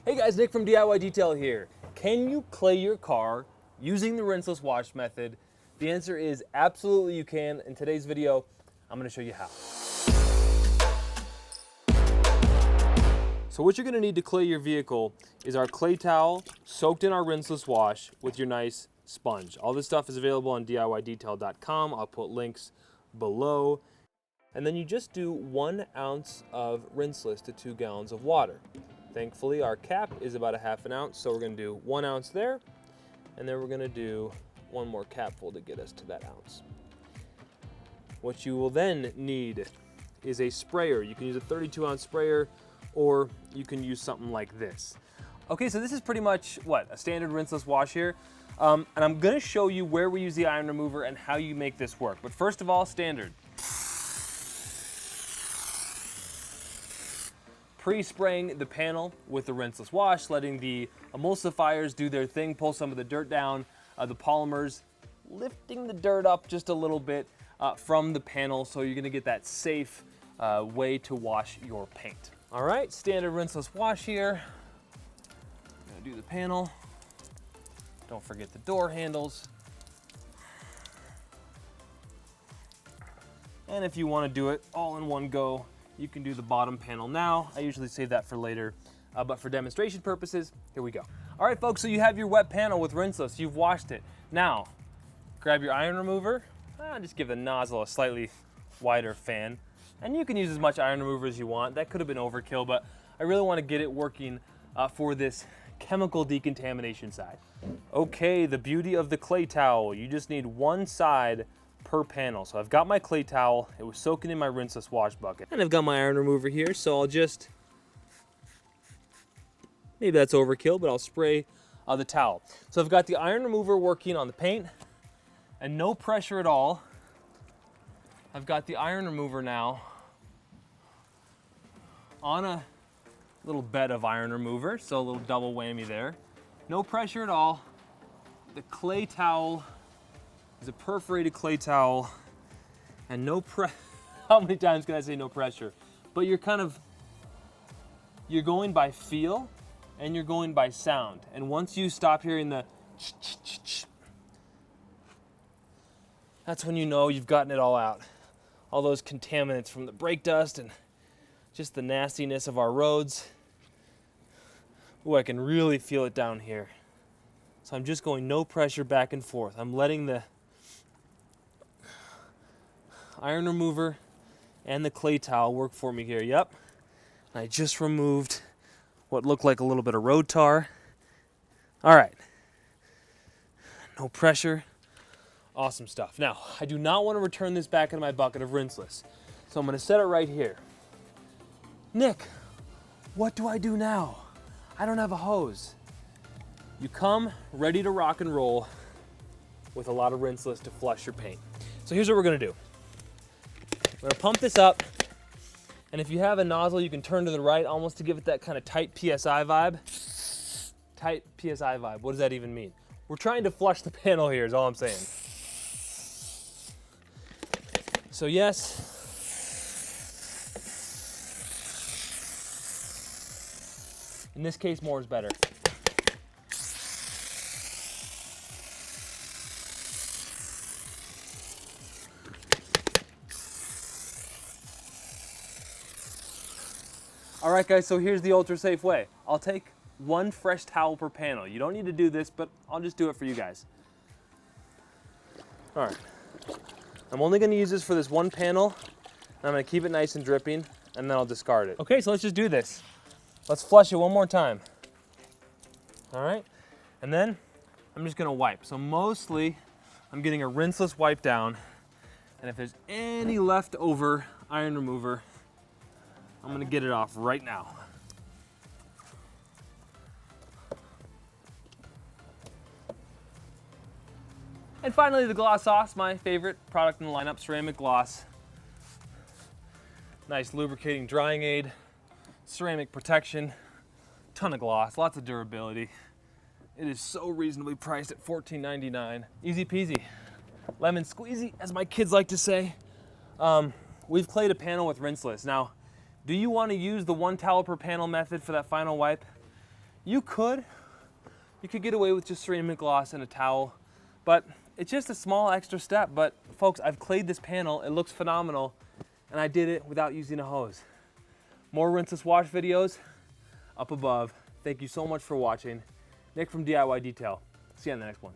Hey guys, Nick from DIY Detail here. Can you clay your car using the rinseless wash method? The answer is absolutely you can. In today's video, I'm going to show you how. So what you're going to need to clay your vehicle is our clay towel soaked in our rinseless wash with your nice sponge. All this stuff is available on DIYdetail.com. I'll put links below. And then you just do 1 ounce of rinseless to 2 gallons of water. Thankfully, our cap is about a ½ ounce, so we're going to do 1 ounce there, and then we're going to do one more capful to get us to that ounce. What you will then need is a sprayer. You can use a 32-ounce sprayer, or you can use something like this. Okay, so this is pretty much, a standard rinseless wash here. And I'm going to show you where we use the iron remover and how you make this work. But first of all, standard. Pre-spraying the panel with the rinseless wash, letting the emulsifiers do their thing, pull some of the dirt down, the polymers, lifting the dirt up just a little bit from the panel, so you're gonna get that safe way to wash your paint. All right, standard rinseless wash here. I'm gonna do the panel. Don't forget the door handles. And if you wanna do it all in one go, you can do the bottom panel now. I usually save that for later, but for demonstration purposes, here we go. All right, folks, so you have your wet panel with rinseless. You've washed it. Now, grab your iron remover. Just give the nozzle a slightly wider fan. And you can use as much iron remover as you want. That could have been overkill, but I really want to get it working for this chemical decontamination side. Okay, the beauty of the clay towel. You just need one side per panel. So I've got my clay towel, it was soaking in my rinseless wash bucket. And I've got my iron remover here, so I'll just, maybe that's overkill, but I'll spray the towel. So I've got the iron remover working on the paint, and no pressure at all. I've got the iron remover now on a little bed of iron remover, so a little double whammy there. No pressure at all. The clay towel is a perforated clay towel, and how many times can I say no pressure? But you're going by feel and you're going by sound. And once you stop hearing the ch-ch-ch-ch, that's when you know you've gotten it all out. All those contaminants from the brake dust and just the nastiness of our roads. Ooh, I can really feel it down here. So I'm just going no pressure back and forth. I'm letting the iron remover and the clay towel work for me here. Yep. I just removed what looked like a little bit of road tar. All right. No pressure. Awesome stuff. Now, I do not want to return this back into my bucket of rinseless. So I'm going to set it right here. Nick, what do I do now? I don't have a hose. You come ready to rock and roll with a lot of rinseless to flush your paint. So here's what we're going to do. We're gonna pump this up, and if you have a nozzle, you can turn to the right almost to give it that kind of tight PSI vibe. Tight PSI vibe, what does that even mean? We're trying to flush the panel here is all I'm saying. So yes, in this case, more is better. All right, guys, so here's the ultra safe way. I'll take 1 fresh towel per panel. You don't need to do this, but I'll just do it for you guys. All right, I'm only gonna use this for this 1 panel, and I'm gonna keep it nice and dripping, and then I'll discard it. Okay, so let's just do this. Let's flush it one more time. All right, and then I'm just gonna wipe. So mostly, I'm getting a rinseless wipe down, and if there's any leftover iron remover, I'm gonna get it off right now. And finally, the gloss sauce, my favorite product in the lineup, ceramic gloss. Nice lubricating drying aid, ceramic protection, ton of gloss, lots of durability. It is so reasonably priced at $14.99. Easy peasy, lemon squeezy, as my kids like to say. We've clayed a panel with rinseless. Now, do you want to use the 1 towel per panel method for that final wipe? You could get away with just ceramic gloss and a towel, but it's just a small extra step. But folks, I've clayed this panel, it looks phenomenal, and I did it without using a hose. More rinseless wash videos up above. Thank you so much for watching. Nick from DIY Detail. See you on the next one.